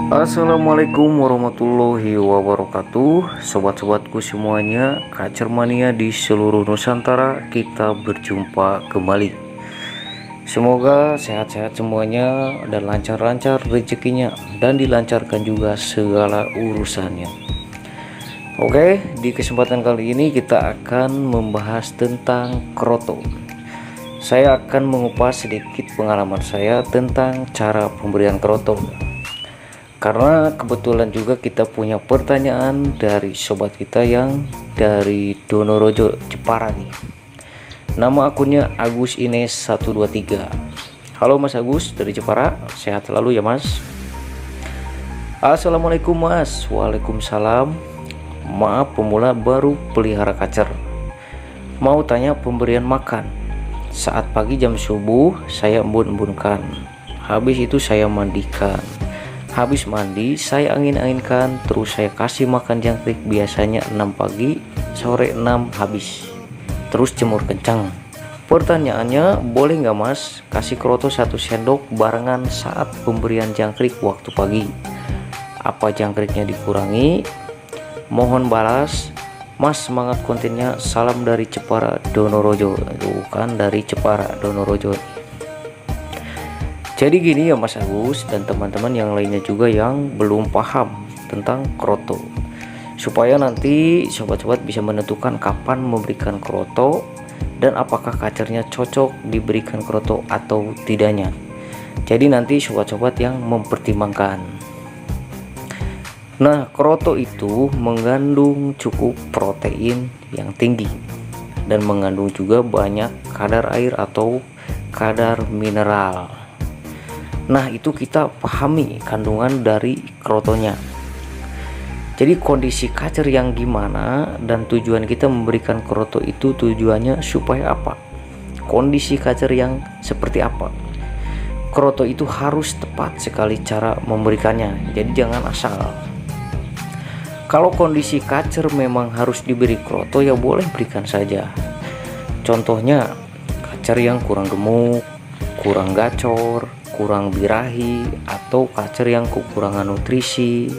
Assalamualaikum warahmatullahi wabarakatuh. Sobat-sobatku semuanya, Kacer Mania di seluruh Nusantara, kita berjumpa kembali. Semoga sehat-sehat semuanya dan lancar-lancar rezekinya, dan dilancarkan juga segala urusannya. Oke, di kesempatan kali ini kita akan membahas tentang kroto. Saya akan mengupas sedikit pengalaman saya tentang cara pemberian kroto, karena kebetulan juga kita punya pertanyaan dari sobat kita yang dari Donorojo, Jepara nih. Nama akunnya Agus Ines 123. Halo Mas Agus dari Jepara, sehat selalu ya Mas. Assalamualaikum Mas. Waalaikumsalam. Maaf, pemula baru pelihara kacer. Mau tanya pemberian makan. Saat pagi jam subuh saya embun-embunkan, habis itu saya mandikan. Habis mandi saya angin-anginkan, terus saya kasih makan jangkrik, biasanya 6 pagi, sore 6 habis. Terus jemur kencang. Pertanyaannya, boleh nggak Mas kasih kroto 1 sendok barengan saat pemberian jangkrik waktu pagi? Apa jangkriknya dikurangi? Mohon balas. Mas, semangat kontennya. Salam dari Jepara, Donorojo. Bukan dari Jepara, Donorojo. Jadi gini ya Mas Agus dan teman-teman yang lainnya juga yang belum paham tentang kroto, supaya nanti sobat-sobat bisa menentukan kapan memberikan kroto dan apakah kacernya cocok diberikan kroto atau tidaknya. Jadi nanti sobat-sobat yang mempertimbangkan. Nah, kroto itu mengandung cukup protein yang tinggi dan mengandung juga banyak kadar air atau kadar mineral. Nah, itu kita pahami kandungan dari krotonya. Jadi kondisi kacer yang gimana dan tujuan kita memberikan kroto itu tujuannya supaya apa? Kondisi kacer yang seperti apa? Kroto itu harus tepat sekali cara memberikannya. Jadi jangan asal. Kalau kondisi kacer memang harus diberi kroto, ya boleh berikan saja. Contohnya kacer yang kurang gemuk, kurang gacor, kurang birahi, atau kacer yang kekurangan nutrisi.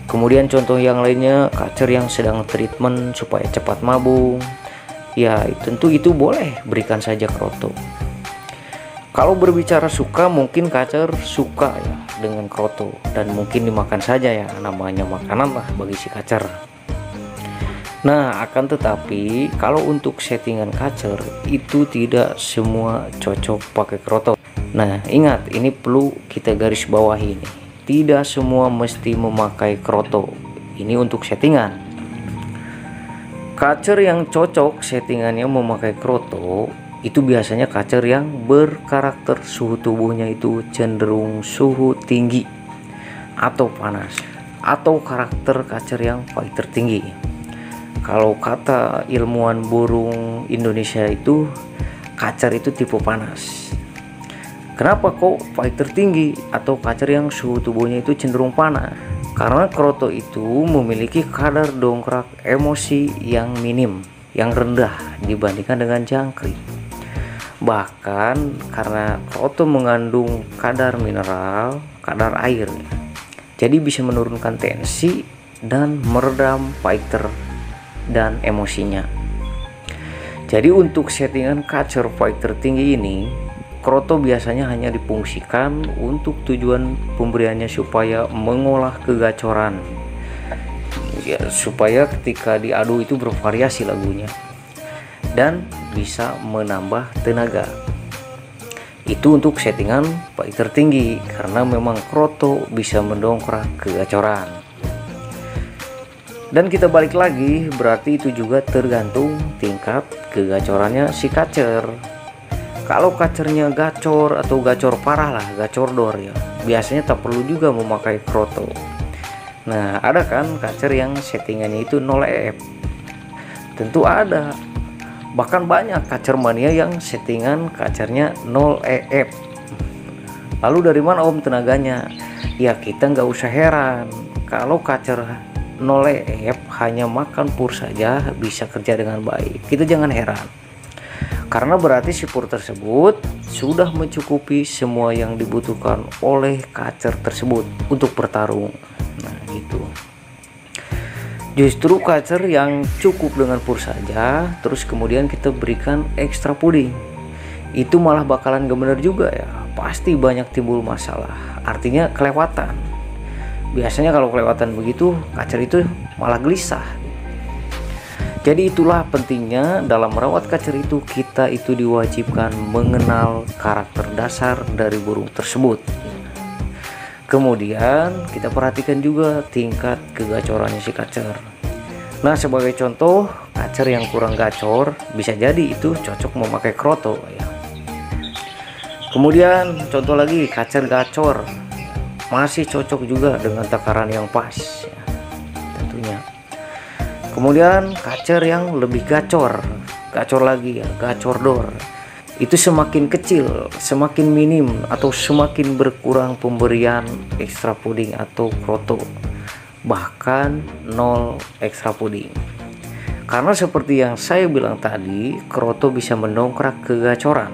Kemudian contoh yang lainnya, kacer yang sedang treatment supaya cepat mabung. Ya tentu itu boleh berikan saja kroto. Kalau berbicara suka, mungkin kacer suka ya dengan kroto dan mungkin dimakan saja ya, namanya makanan lah bagi si kacer. Nah, akan tetapi kalau untuk settingan kacer itu tidak semua cocok pakai kroto. Nah, ingat, ini perlu kita garis bawahi nih. Tidak semua mesti memakai kroto. Ini untuk settingan. Kacer yang cocok settingannya memakai kroto itu biasanya kacer yang berkarakter suhu tubuhnya itu cenderung suhu tinggi atau panas, atau karakter kacer yang fighter tinggi. Kalau kata ilmuwan burung Indonesia itu, kacer itu tipe panas. Kenapa kok fighter tinggi atau kacer yang suhu tubuhnya itu cenderung panas? Karena kroto itu memiliki kadar dongkrak emosi yang minim, yang rendah dibandingkan dengan jangkrik. Bahkan karena kroto mengandung kadar mineral, kadar air, jadi bisa menurunkan tensi dan meredam fighter dan emosinya. Jadi untuk settingan kacer fighter tinggi ini, kroto biasanya hanya difungsikan untuk tujuan pemberiannya supaya mengolah kegacoran ya, supaya ketika diadu itu bervariasi lagunya dan bisa menambah tenaga. Itu untuk settingan fighter tinggi, karena memang kroto bisa mendongkrak kegacoran. Dan kita balik lagi, berarti itu juga tergantung tingkat kegacorannya si kacer. Kalau kacernya gacor atau gacor parah lah, gacor dor ya, biasanya tak perlu juga memakai kroto. Nah, ada kan kacer yang settingannya itu 0 EF? Tentu ada. Bahkan banyak kacer mania yang settingan kacernya 0 EF. Lalu dari mana om tenaganya? Ya kita nggak usah heran. Kalau kacer 0 EF hanya makan pur saja bisa kerja dengan baik. Kita jangan heran. karena berarti sipur tersebut sudah mencukupi semua yang dibutuhkan oleh kacer tersebut untuk bertarung. Nah gitu. Justru kacer yang cukup dengan pur saja terus kemudian kita berikan ekstra puding, itu malah bakalan gak bener juga ya, pasti banyak timbul masalah, artinya kelewatan. Biasanya kalau kelewatan begitu kacer itu malah gelisah. Jadi itulah pentingnya dalam merawat kacer itu, kita itu diwajibkan mengenal karakter dasar dari burung tersebut. Kemudian kita perhatikan juga tingkat kegacorannya si kacer. Nah sebagai contoh, kacer yang kurang gacor bisa jadi itu cocok memakai kroto ya. Kemudian contoh lagi, kacer gacor masih cocok juga dengan takaran yang pas ya, tentunya. Kemudian kacer yang lebih gacor lagi ya, gacor dor, itu semakin kecil, semakin minim atau semakin berkurang pemberian ekstra puding atau kroto, bahkan 0 ekstra puding. Karena seperti yang saya bilang tadi, kroto bisa mendongkrak kegacoran.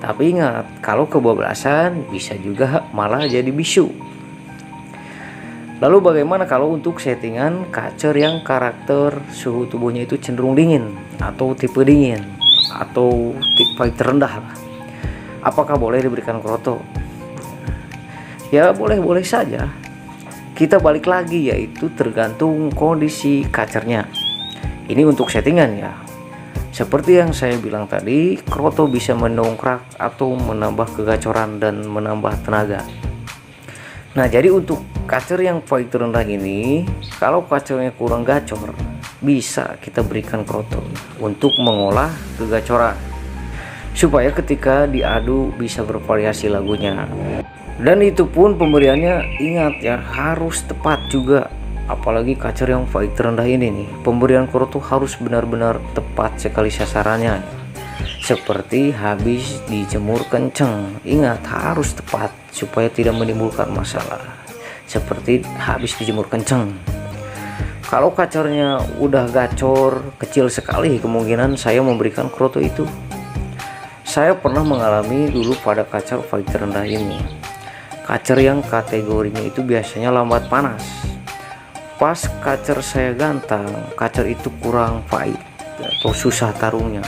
Tapi ingat, kalau kebablasan bisa juga malah jadi bisu. Lalu bagaimana kalau untuk settingan kacer yang karakter suhu tubuhnya itu cenderung dingin atau tipe dingin atau tipe terendah lah? Apakah boleh diberikan kroto? Ya boleh-boleh saja. Kita balik lagi, yaitu tergantung kondisi kacernya. Ini untuk settingan ya. Seperti yang saya bilang tadi, kroto bisa mendongkrak atau menambah kegacoran dan menambah tenaga. Nah jadi untuk kacer yang fighter rendah ini, kalau kacernya kurang gacor, bisa kita berikan kroto untuk mengolah kegacoran, supaya ketika diadu bisa bervariasi lagunya. Dan itu pun pemberiannya, ingat ya, harus tepat juga. Apalagi kacer yang fighter rendah ini nih, pemberian kroto harus benar-benar tepat sekali sasarannya. Seperti habis dijemur kenceng, ingat harus tepat supaya tidak menimbulkan masalah. Seperti habis dijemur kenceng. Kalau kacernya udah gacor, kecil sekali kemungkinan saya memberikan kroto itu. Saya pernah mengalami dulu pada kacer fighter rendah ini. Kacer yang kategorinya itu biasanya lambat panas. Pas kacer saya gantang, kacer itu kurang fight atau susah tarungnya.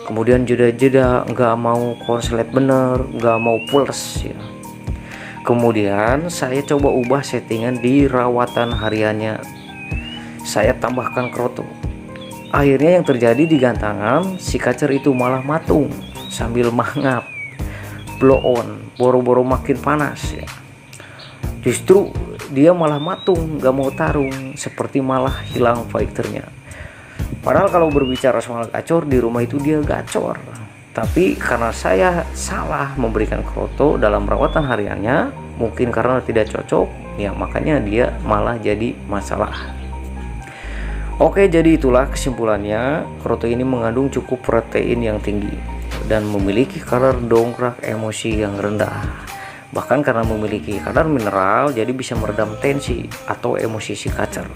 Kemudian jeda-jeda nggak mau konslet bener, nggak mau pules ya. Kemudian saya coba ubah settingan di rawatan hariannya, saya tambahkan kroto. Akhirnya yang terjadi di gantangan, si kacer itu malah matung sambil mangap, blow on, boro-boro makin panas ya. Justru dia malah matung, nggak mau tarung, seperti malah hilang fighternya. Padahal kalau berbicara soal gacor, di rumah itu dia gacor. Tapi karena saya salah memberikan kroto dalam rawatan hariannya, mungkin karena tidak cocok, ya makanya dia malah jadi masalah. Oke, jadi itulah kesimpulannya. Kroto ini mengandung cukup protein yang tinggi dan memiliki kadar dongkrak emosi yang rendah. Bahkan karena memiliki kadar mineral, jadi bisa meredam tensi atau emosi si kacer.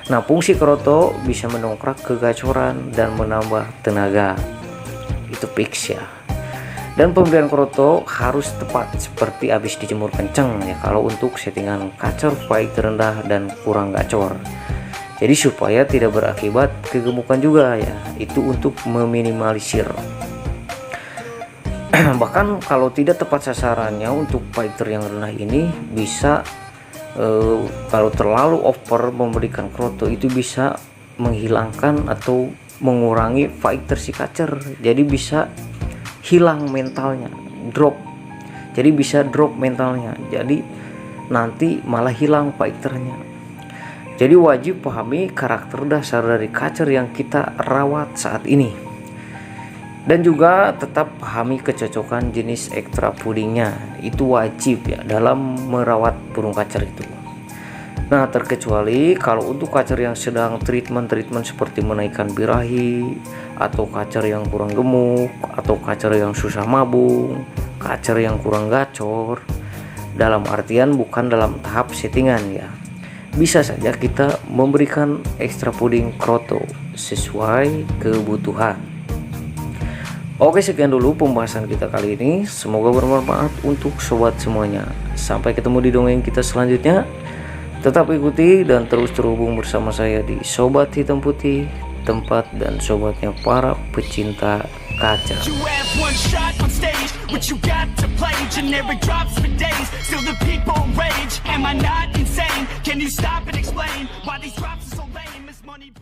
Nah, fungsi kroto bisa mendongkrak kegacoran dan menambah tenaga. Itu fix ya. Dan pemberian kroto harus tepat seperti habis dijemur kenceng ya, kalau untuk settingan kacer baik terendah dan kurang gacor. Jadi supaya tidak berakibat kegemukan juga ya. Itu untuk meminimalisir. Bahkan kalau tidak tepat sasarannya untuk fighter yang rendah ini bisa kalau terlalu over memberikan kroto itu bisa menghilangkan atau mengurangi fighter si kacer. Jadi bisa hilang mentalnya, drop. Jadi bisa drop mentalnya. Jadi nanti malah hilang fighternya. Jadi wajib pahami karakter dasar dari kacer yang kita rawat saat ini. Dan juga tetap pahami kecocokan jenis ekstra pudingnya, itu wajib ya dalam merawat burung kacer itu. Nah, terkecuali kalau untuk kacer yang sedang treatment seperti menaikkan birahi, atau kacer yang kurang gemuk, atau kacer yang susah mabung, kacer yang kurang gacor, dalam artian bukan dalam tahap settingan ya. Bisa saja kita memberikan ekstra puding kroto sesuai kebutuhan. Oke, sekian dulu pembahasan kita kali ini. Semoga bermanfaat untuk sobat semuanya. Sampai ketemu di dongeng kita selanjutnya. Tetap ikuti dan terus terhubung bersama saya di Sobat Hitam Putih, tempat dan sobatnya para pecinta kaca. You have one shot on stage, what you got to play? Generic drops for days, still the people rage. Am I not insane? Can you stop and explain why these drops are so lame? Is money